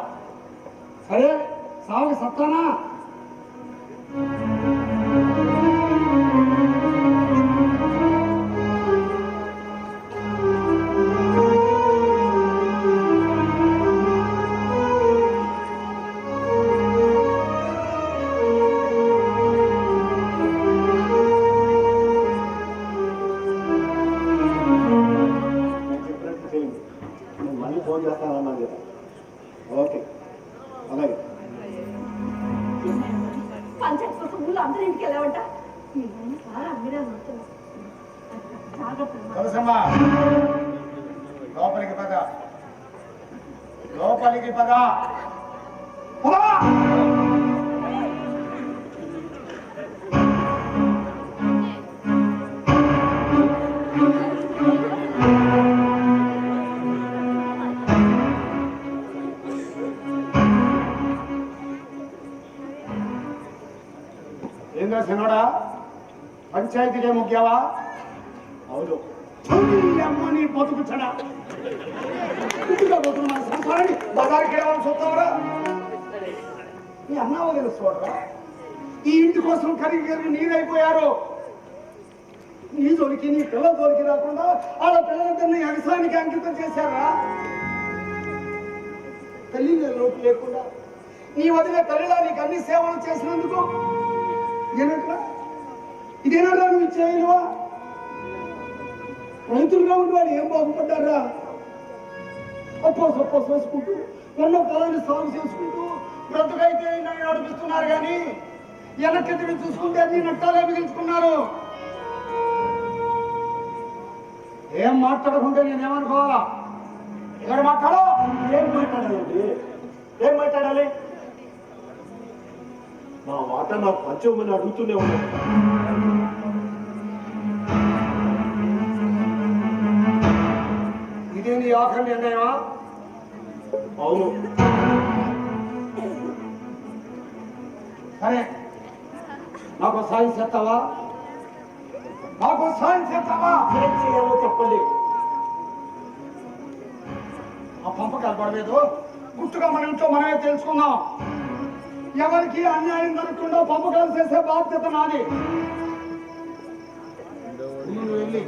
సరే, సాగుకి సత్తానా? అందరి ఇంటికి వెళ్ళావంట మీ నాన్న సారా అమ్మిరా ఉంటున్నా జాగ్రత్త తులసమ్మా లోపలికి పద, లోపలికి పద. ఏంద్ర సినోడా, పంచాయతీకే ముఖ్యావా? అవును. అమ్మ నీ బతుకుచ్చడా ఇంటిగా పోతున్న మన సంసారాన్ని బజారుకి వెళ్ళాలని చూస్తావరా? నీ అన్నావో తెలుసుకోవరా? ఈ ఇంటి కోసం కరిగి నీరైపోయారు. నీ జోలికి నీ పిల్లల జోలికి రాకుండా వాళ్ళ పిల్లలిద్దరిని వ్యవసాయానికి అంకితం చేశారా? తల్లి లోటు లేకుండా నీ వదిలే తల్లిలా నీకు అన్ని సేవలు చేసినందుకు ఏనట్రా? ఇదేనట్రా నువ్వు ఇచ్చే విలువ? రైతులుగా ఉండి వాళ్ళు ఏం బాగుపడ్డారా? అప్పో సప్పో చేసుకుంటూ ఎన్నో పొలాన్ని సాగు చేసుకుంటూ బ్రతుకైతే నడిపిస్తున్నారు కానీ వెనక్కి తిరిగి చూసుకుంటే అన్ని నట్టాలే మిగిల్చుకున్నారు. ఏం మాట్లాడకుంటే నేనేమనుకోవాలా? ఇక్కడ మాట్లాడో. ఏం మాట్లాడాలండి? ఏం మాట్లాడాలి? నా మాట నాకు పంచమని అడుగుతూనే ఉన్నాను. ఇదే నీ ఆఖరి నిర్ణయమా? అవును. సరే, నాకు సాయం చేస్తావా? నాకు సాయం చేస్తావా? ఏం చేయాలో చెప్పండి. ఆ పంపకాలు పడలేదు, గుట్టుగా మన ఇంట్లో మనమే తెలుసుకుందాం. ఎవరికి అన్యాయం జరగకుండా పంపకాలు చేసే బాధ్యత నాది. నేను వెళ్ళి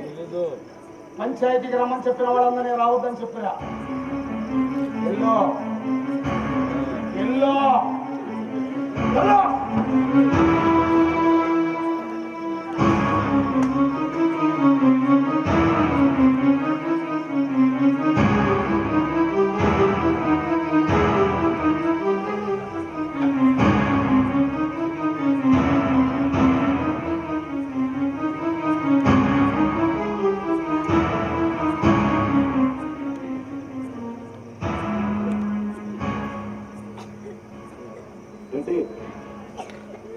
పంచాయతీకి రమ్మని చెప్పిన వాళ్ళందరినీ రావద్దని చెప్పిరా. Yellow yellow yellow. ఏంటి,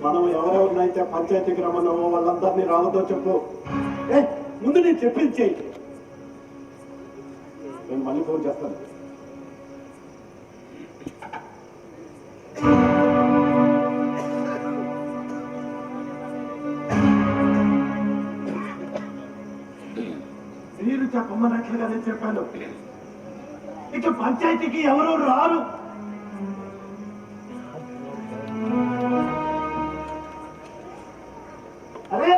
మనం ఎవరెవరినైతే పంచాయతీకి రమ్మన్నామో వాళ్ళందరినీ రావద్దో చెప్పు. ముందు నేను చెప్పింది చెయ్యి. నేను మళ్ళీ ఫోన్ చేస్తాను. మీరు చెప్పమన్నట్లుగానే చెప్పాను. ఇక పంచాయతీకి ఎవరు రారు. అరే,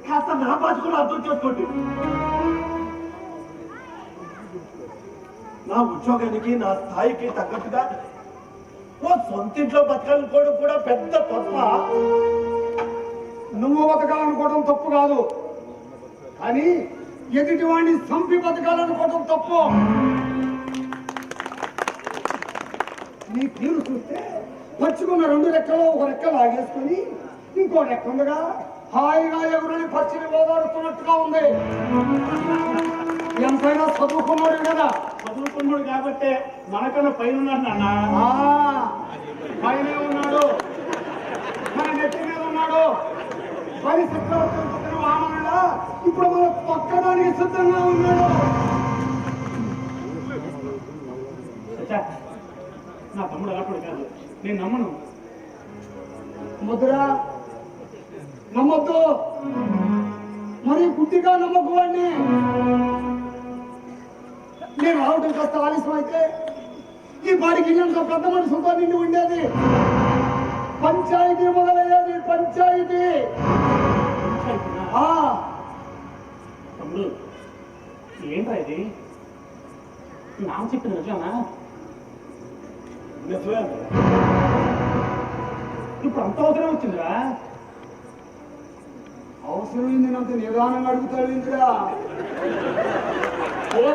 కాస్త నా బాధ కూడా అర్థం చేసుకోండి. నా ఉద్యోగానికి నా స్థాయికి తగ్గట్టుగా ఓ సొంతింట్లో బతకాలనుకోవడం కూడా పెద్ద తప్ప. నువ్వు బతకాలనుకోవడం తప్పు కాదు, కానీ ఎదుటి వాడిని చంపి బతకాలనుకోవడం తప్పు. నీ తీరు చూస్తే పచ్చుకున్న 2 రెక్కలు ఒక రెక్క లాగేసుకుని ఇంకో రెక్క ఉండగా హాయిగా ఎగురని పచ్చిని ఓదాడుతున్నట్టుగా ఉంది. ఎంతైనా చదువుకున్నాడు కదా. చదువుకున్నాడు కాబట్టే మనకన్నా పైన ఉన్నాడు నాన్న. పైనే ఉన్నాడు, మన నెత్తి మీద ఉన్నాడు. పరిస్థితుల్లో వామనుడా ఇప్పుడు మనం తొక్కడానికి సిద్ధంగా ఉన్నాడు. చచ్చా, నా తమ్ముడు అలాంటి కాదు, నేను నమ్మను. ముద్ర నమ్మొద్దు, మరి గుడ్డిగా నమ్మకు వాడిని. నేను రావడం కాస్త ఆలస్యం అయితే ఈ బాడికి ఇల్లంతా పెద్ద మనుషులతో నిండి ఉండేది. పంచాయతీ మొదలయ్యేది, పంచాయతీ. తమ్ముడు, ఏంట్రా ఇది? నాన్న చెప్పిన నిజమేనా? నిజమే. ఇప్పుడు అంత అవసరం వచ్చిందిరా? అవసరమైంది అంత నిదానంగా అడుగుతాడు ఇంద్రా.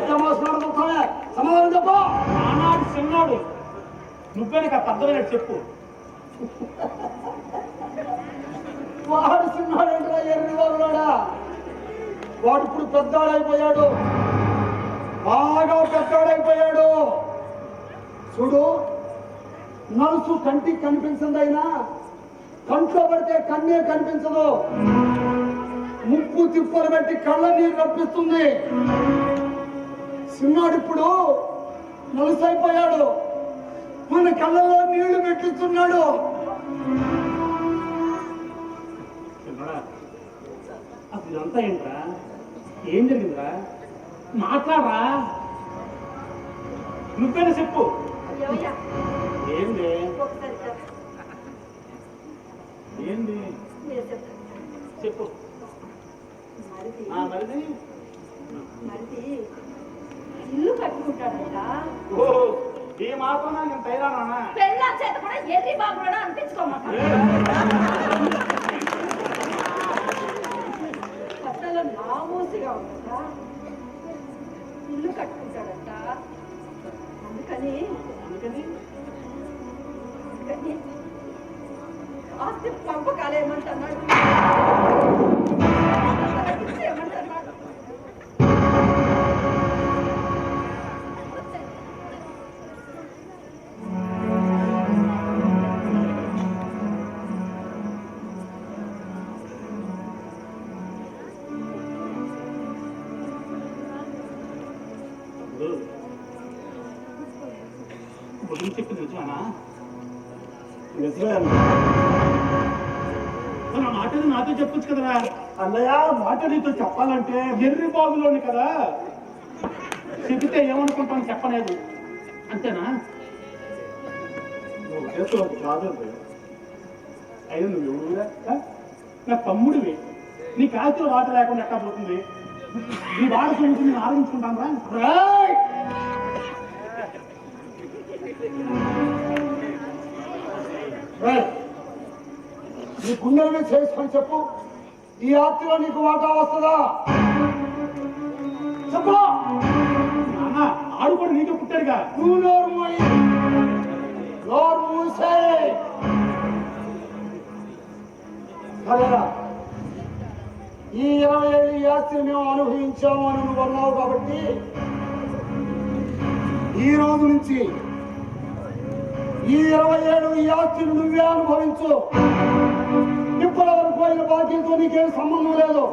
సమాధానం చెప్ప. నానాడు చిన్నాడు, నువ్వే నీకు పెద్దగా చెప్పు. వాడు చిన్నాడంటే ఎర్రి వాడున్నాడా? వాడు ఇప్పుడు పెద్దాడైపోయాడు, బాగా పెద్దాడైపోయాడు. చూడు, నలుసు కంటికి కనిపించిందైనా కంట్లో పడితే కన్నే కనిపించదు. ముప్పు తిప్పలు పెట్టి కళ్ళ నీరు రప్పిస్తుంది. చిన్నాడు ఇప్పుడు నలుసైపోయాడు, మన కళ్ళలో నీళ్లు పెట్టిస్తున్నాడు. అసలు ఇదంతా ఏంట్రా? ఏం జరిగిందిరా? మాట్లాడరా, నువ్వేనా చెప్పు. ఏమయ్యా? ఏంది ఒకసారి చెప్పు. ఏంది మీరు చెప్పండి. చెప్పు. మరిది మరిది మరిది ఇల్లు కట్టుకుంటాడంట. ఓ, ఈ మాత్రం నేను తయారానా? పెళ్ళ చేత కూడా ఎర్రి బాబుడా అనిపించుకోమాట. కొత్తలో నామూసిగా ఉందంట, ఇల్లు కట్టుకుంటాడంట. అందుకని అందుకని అందుకని ఆస్తి పంపకాలేమంటున్నాడు. ఏమంటున్నాడు? గురించి చెప్పింది నిజమేనా? నిజమే అన్న. నా మాట నాతో చెప్పొచ్చు కదరా. అన్నయ్య, మాట నీతో చెప్పాలంటే ఎర్రి బాబులోని కదా, చెబితే ఏమనుకుంటాను చెప్పలేదు, అంతేనా? నువ్వు చేతులు కాదు. అయినా నువ్వు ఎవరురా? నా తమ్ముడివి, నీ కాల్చిన వాట లేకుండా ఎట్టా పోతుంది? నీ వాడ గురించి నేను ఆలోచించుకుంటాను రా. నీ గుండెల మీద చేసుకొని చెప్పు, ఈ ఆస్తిలో నీకు వాటా వస్తుందా? చెప్పు. నాన్న, ఆడు కూడా నీకే పుట్టాడుగా. నువ్వు నోరు మూయి. నోరు మూసేయ్. సరేరా, ఈ 20 ఏళ్ళు ఈ ఆస్తిని మేము అనుభవించాము అని నువ్వు అన్నావు కాబట్టి ఈ రోజు నుంచి ఈ 20 ఏళ్ళు ఈ ఆస్తిని నువ్వే అనుభవించు. ఇప్పటి వరకు పోయిన బాధ్యతతో నీకేం సంబంధం లేదు.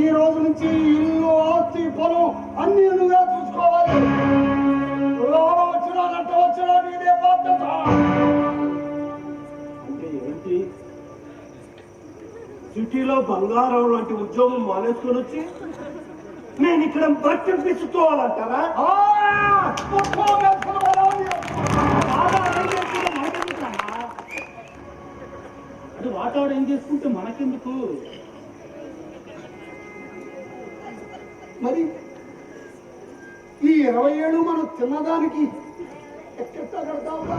ఈ రోజు నుంచి ఇల్లు, ఆస్తి, పొలం అన్ని నువ్వే చూసుకోవాలి. లాభం వచ్చినా నష్టం వచ్చినా నీదే బాధ్యత. అంటే ఏంటి? సిటీలో బంగారం లాంటి ఉద్యోగం మానేసుకొని వచ్చి నేను ఇక్కడ బట్టలు పిచ్చుకోవాలంటారా? మొత్తం వేసుకుని పోవాలి. అది వాతావరణం ఏం చేసుకుంటే మనకెందుకు? మరి ఈ 20 ఏళ్ళు మనం తిన్నదానికి ఎక్కడ కడతావుగా?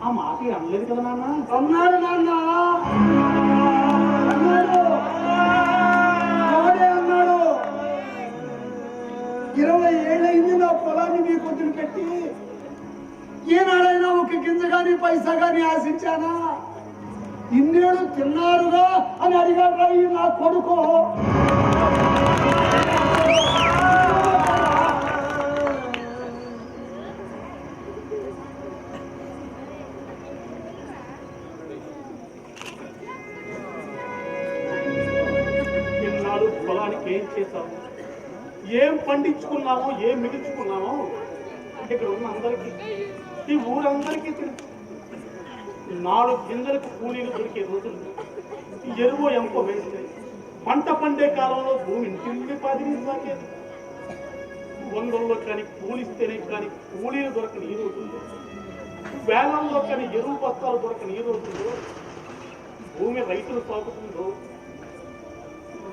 ఆ మాట అనలేదు కదా నాన్న. అన్నాడు నాన్న, అన్నాడు. ఎవడే అన్నాడు? 20 ఏళ్ళయింది నా పొలాన్ని మీ కొద్దులు పెట్టి. ఈనాడైనా ఒక గింజ గాని పైసా గాని ఆశించానా? ఇన్నేళ్ళు తిన్నారుగా అని అడిగాడు రా ఈ నా కొడుకు. ఇన్నాళ్ళు పొలానికి ఏం చేశాము, ఏం పండించుకున్నామో, ఏం మిగుల్చుకున్నామో ఇక్కడ ఉన్న అందరికీ, ఈ ఊరందరికీ తెలుసు. 4 గింజలకు కూలీలు దొరికే రోజులు, ఎరువు ఎంపో వేస్తే పంట పండే కాలంలో భూమిని తిరిగి పాదిని సాగేది. వందల్లో కానీ కూలిస్తేనే కానీ కూలీలు దొరకని ఈ రోజుల్లో, వేలంలో కానీ ఎరువు బస్తాలు దొరకని ఈ రోజుల్లో భూమి రైతులు సాగుతుందో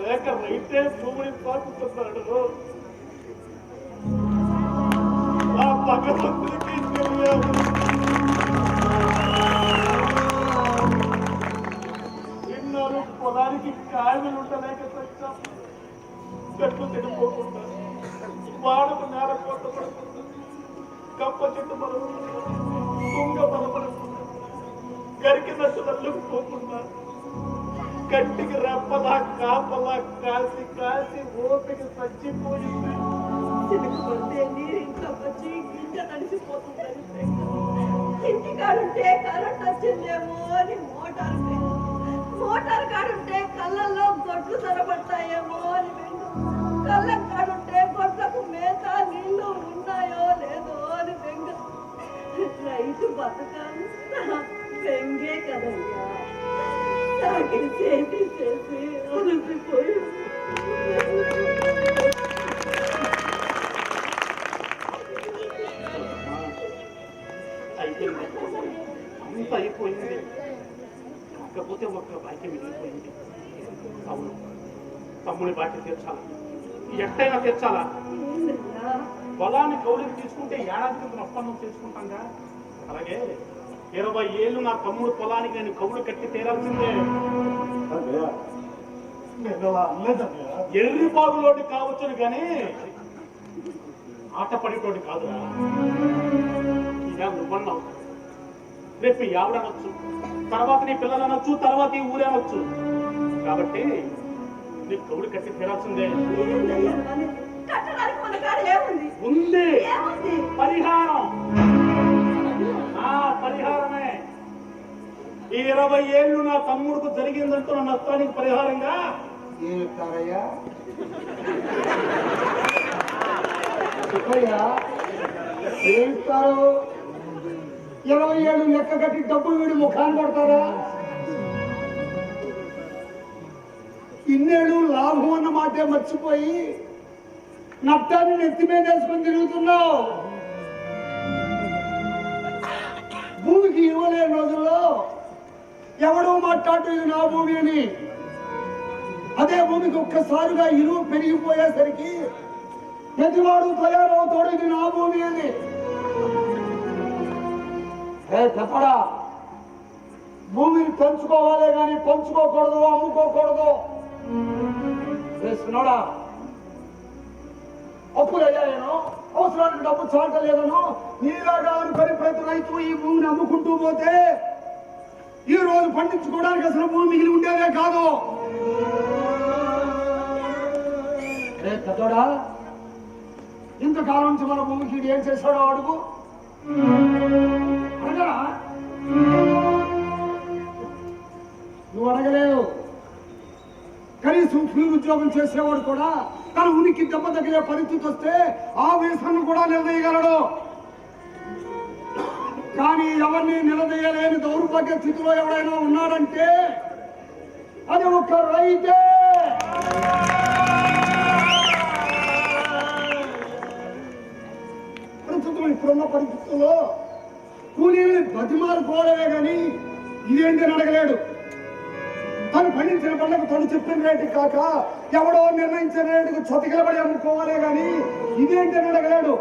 లేక రైతే భూమిని సాగుతున్నాడు. ఆ భగవంతుడికి తెలియదు. ఎన్నాళ్ళు పొలానికి కాయలు ఉండలేక తెచ్చాం. చెట్లు చెడిపోకుండా, వాడకు నేల కోత పడకుండా, కప్ప చెట్టు పడకుండా, తుంగ బలపడకుండా, గరికినట్టు నల్లుకుపోకుండా కంటికి రెప్పలా కాపలా కాసి కాసి ఓపిక చచ్చిపోయింది. చిలుకపడితే నీరు ఇంట్లో వచ్చి గింజ తడిసిపోతుందని బెంగ. ఇంటికాడుంటే కరెంట్ వచ్చిందేమో అని మోటార్ కాడుంటే కళ్ళల్లో గొడ్లు తరబడతాయేమో అని బెంగ. కళ్ళం కాడుంటే గొడ్లకు మేత నీళ్లు ఉన్నాయో లేదో అని బెంగ. రైతు బతకాలి బెంగే కదయ్యా. చాకిరి చేసి చేసి అలసిపోయి అంత అయిపోయింది. కాకపోతే ఒక్క బాకీ మిగిలిపోయింది. అవును, తమ్ముని బాకీ తీర్చాలా, ఎట్టయినా తీర్చాలా. పొలాన్ని కౌలుకి తీసుకుంటే ఏడాది క్రితం ఒప్పందం తీసుకుంటాంగా, అలాగే 20 ఏళ్ళు నా తమ్ముడు పొలానికి నేను కౌలు కట్టి తీరాల్సిందే. ఎర్రి బాగులోటి కావచ్చును కానీ ఆట పడేటోటి కాదురా. ఇక నువ్వన్నావు, రేపు మీ ఆవిడనొచ్చు, తర్వాత నీ పిల్లలు అనొచ్చు, తర్వాత ఈ ఊరే అనొచ్చు. కాబట్టి నీ కౌలు కట్టి తీరాల్సిందే. ఉంది పరిహారం. పరిహారమే ఈ 20 ఏళ్ళు నా తమ్ముడుకు జరిగిందంటూ నా నష్టానికి పరిహారంగా ఏమిస్తారయ్యా? చెప్పయ్యా, ఏమిస్తారు? 20 ఏళ్ళు లెక్క కట్టి డబ్బులు వీడి ముఖాన్ని కొడతారా? ఇన్నేళ్ళు లాభం అన్న మాటే మర్చిపోయి నష్టాన్ని నెత్తి మీద వేసుకొని తిరుగుతున్నావు. భూమికి ఇవ్వలేని రోజుల్లో ఎవడో మాట్లాడు ఇది నా భూమి అని. అదే భూమికి ఒక్కసారిగా ఇరువు పెరిగిపోయేసరికి ప్రతివాడు తయారవుతాడు ఇది నా భూమి అని. చెప్పడా, భూమిని పెంచుకోవాలే కానీ పంచుకోకూడదు, అమ్ముకోకూడదు. చేస్తున్నాడా? అప్పులు అయ్యాయనో, అవసరానికి డబ్బు చాలలేదనో నీలాగా అనుకొని ప్రతి రైతు ఈ భూమిని అమ్ముకుంటూ పోతే ఈ రోజు పండించుకోవడానికి అసలు భూమి మిగిలి ఉండేదే కాదు. కదోడా, ఇంతకాలం నుంచి మన భూమికి ఏం చేశాడో అడుగు. అడగరా? నువ్వు అడగలేవు. కనీసం ఫీల్డ్ ఉద్యోగం చేసేవాడు కూడా తన ఉనికి దెబ్బ తగిలే పరిస్థితి వస్తే ఆ వేసాన్ని కూడా నిలదీయగలడు. కానీ ఎవరిని నిలదీయలేని దౌర్భాగ్య స్థితిలో ఎవడైనా ఉన్నాడంటే అది ఒక రైతే. ప్రస్తుతం ఇప్పుడున్న పరిస్థితుల్లో కూలీని బతిమారుకోవడమే కానీ ఇదేంటి అని అడగలేడు. తను పండించిన పంటకు తను చెప్పిన రేటు కాక ఎవడో నిర్ణయించిన రేటుకు చతికిలబడి అమ్ముకోవాలే గాని ఇదేంటి అని అడగలేడు.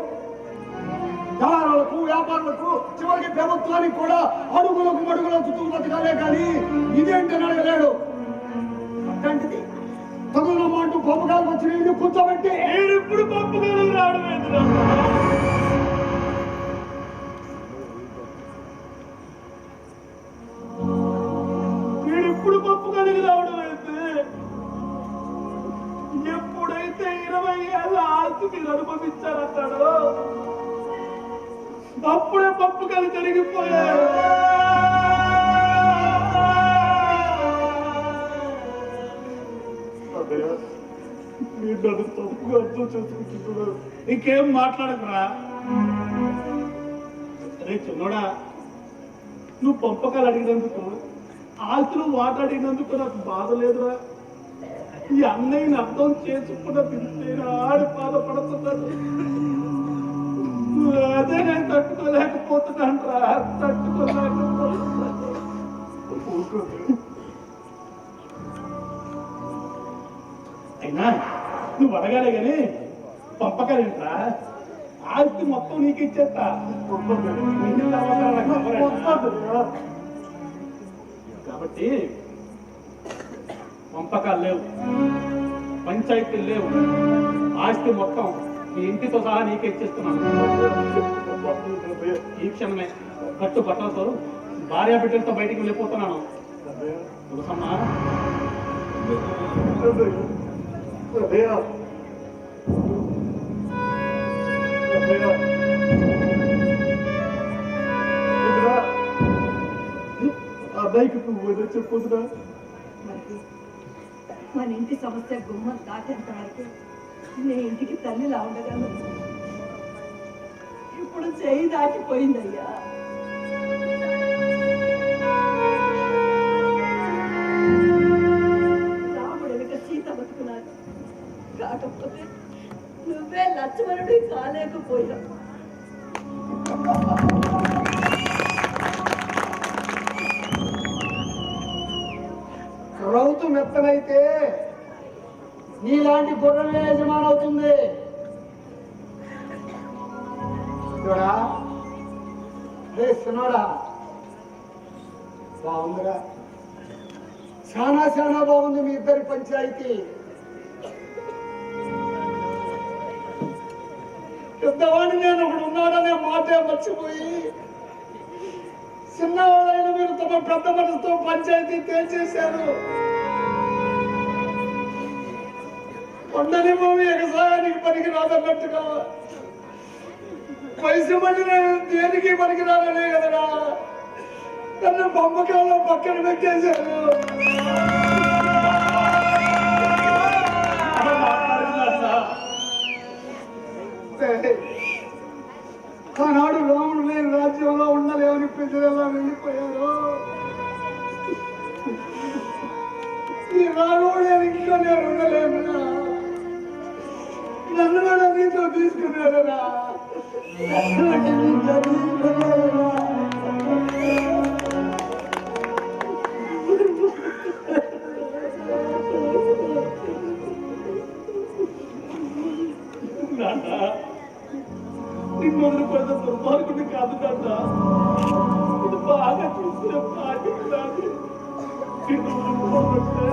దళారులకు, వ్యాపారులకు, చివరికి ప్రభుత్వానికి కూడా అడుగులకు మడుగులో చుట్టూ బతకాలే కానీ ఇదేంటి అని అడగలేడు. అట్లాంటిది తగులమ్మంటూ పంపకాలకు వచ్చి నేను కూర్చోబెట్టి ఇప్పుడు పంపకాలు రావడం ఇప్పుడు పప్పుగలిగి రావడం అయితే ఎప్పుడైతే 20 ఏళ్ళ ఆస్తి మీరు అనుభవించారంటాడో అప్పుడే పప్పుగలు జరిగిపోయారు. మీరు నన్ను తప్పుగా అర్థం చేసుకుంటున్నారు. ఇంకేం మాట్లాడకురా. అరే చిన్నోడా, నువ్వు పంపకాలు అడిగినందుకు, ఆస్తులు వాటాడినందుకు నాకు బాధ లేదురా. ఈ అన్నయ్యని అర్థం చేసుకున్న తింటేనా ఆడి బాధపడుతున్నాను. అదే నేను తట్టుకోలేకపోతున్నాను రా, తట్టుకోలేకపోతున్నాను. అయినా నువ్వు అడగాలి కానీ పంపకాలేంట్రా? ఆస్తి మొత్తం నీకు ఇచ్చేస్తా. కాబట్టి పంపకాలు లేవు, పంచాయతీలు లేవు, ఆస్తి మొత్తం మీ ఇంటితో సహా నీకే ఇచ్చేస్తున్నాను. ఈ క్షణమే కట్టు బట్టలతో భార్య బిడ్డలతో బయటికి వెళ్ళిపోతున్నాను. తులసమ్మా, అబ్బాయికి నువ్వు ఏదో చెప్పొద్దురా. మన ఇంటి సమస్య గుమ్మం దాటేంత వరకు నీ ఇంటికి తల్లిలా ఉండగలను. ఇప్పుడు చేయి దాటిపోయిందయ్యా. రాముడు వెనుక సీత బతుకున్నాడు, కాకపోతే నువ్వే లక్ష్మణుడి కాలేకపోయావు. రౌతు మెత్తనైతే నీలాంటి గొర్రెల యజమాని అవుతుంది. చూడా రే సినోడా, బాగుందిరా, చాలా బాగుంది మీ ఇద్దరి పంచాయతీ. పెద్దవాడిని నేను ఒకడు ఉన్నాడనే మాటే మర్చిపోయి చిన్నవాళ్ళైన మీరు తమ పెద్ద మనసుతో పంచాయతీ తేల్చేశారు. కొండని భూమి ఎగసాయానికి పనికి రాదన్నట్టుగా వయసు మళ్ళీ నేను దేనికి పనికి రాదనే కదరా నన్ను బొమ్మకాల్లో పక్కన పెట్టేశారు. ఆనాడు రాముడు లేని రాజ్యంలో ఉండలేవని ప్రజలెలా వెళ్ళిపోయారు. ఈ రాముడు నేను ఇంట్లో నేను ఉండలేనురా, నన్ను కూడా నీతో తీసుకున్నారా. నిన్ను వదిలిపోయిన దుర్మార్గుడిని కాదు నాన్న, ఇది బాగా చూసిన పాటి కాదు. నిన్ను వదులుకోమంటే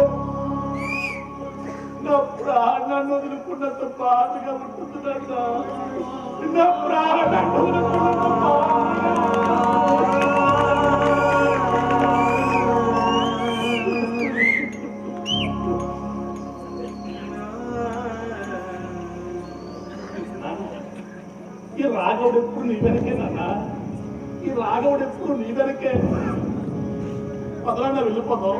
నా ప్రాణాన్ని వదులుకున్నంత బాధగా ఉంటుంది నాన్న. నా ప్రాణాన్ని వదులుకున్నంత బాధగా. ఈ రాఘవుడు ఎప్పుడు నీ వెనకే నాన్న, ఈ రాఘవుడు ఎప్పుడు నీ వెనకే. పదలన్నా వెళ్ళిపోతాం.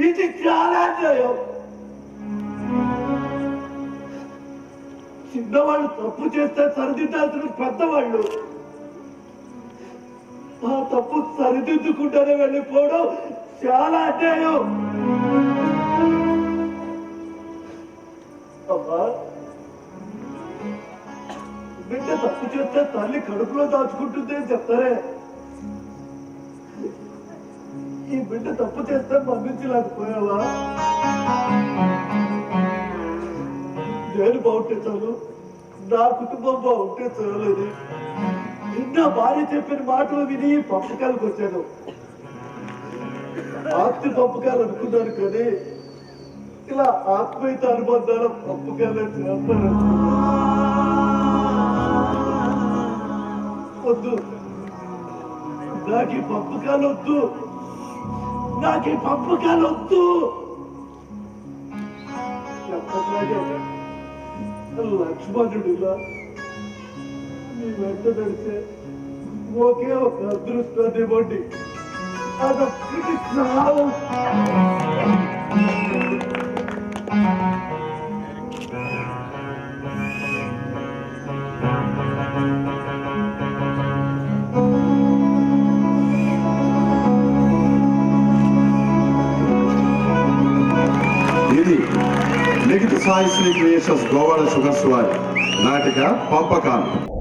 ఇది చాలా అన్యాయం. చిన్నవాళ్ళు తప్పు చేస్తే సరిదిద్దాల్సిన పెద్దవాళ్ళు ఆ తప్పు సరిదిద్దుకుంటానే వెళ్ళిపోవడం చాలా అన్యాయం. అమ్మా, బిడ్డ తప్పు చేస్తే తల్లి కడుపులో దాచుకుంటుంది అని చెప్తారే, ఈ బిడ్డ తప్పు చేస్తే పంపించలేకపోయావా? నేను బాగుంటే చాలు, నా కుటుంబం బాగుంటే చాలేదు. నా భార్య చెప్పిన మాటలు విని పంపకాలకు వచ్చాను. ఆస్తి పంపకాలు అనుకున్నాను కానీ ఇలా ఆత్మీయత అనుబంధాల పంపకాలు చేస్తాను. వద్దు, నాకు ఈ పంపకాలు వద్దు, నాకు ఈ పంపకాలు వద్దు. చెప్పట్లాగే లక్ష్మణుడిలా నీ వెంట నడిచే ఒకే ఒక అదృష్టాన్ని ఇవ్వండి, అదొక్కటి చాలు. సాయి శ్రీ క్రియేషన్స్ గోవాడ షుగర్స్ వారి నాటిక పంపకాలు.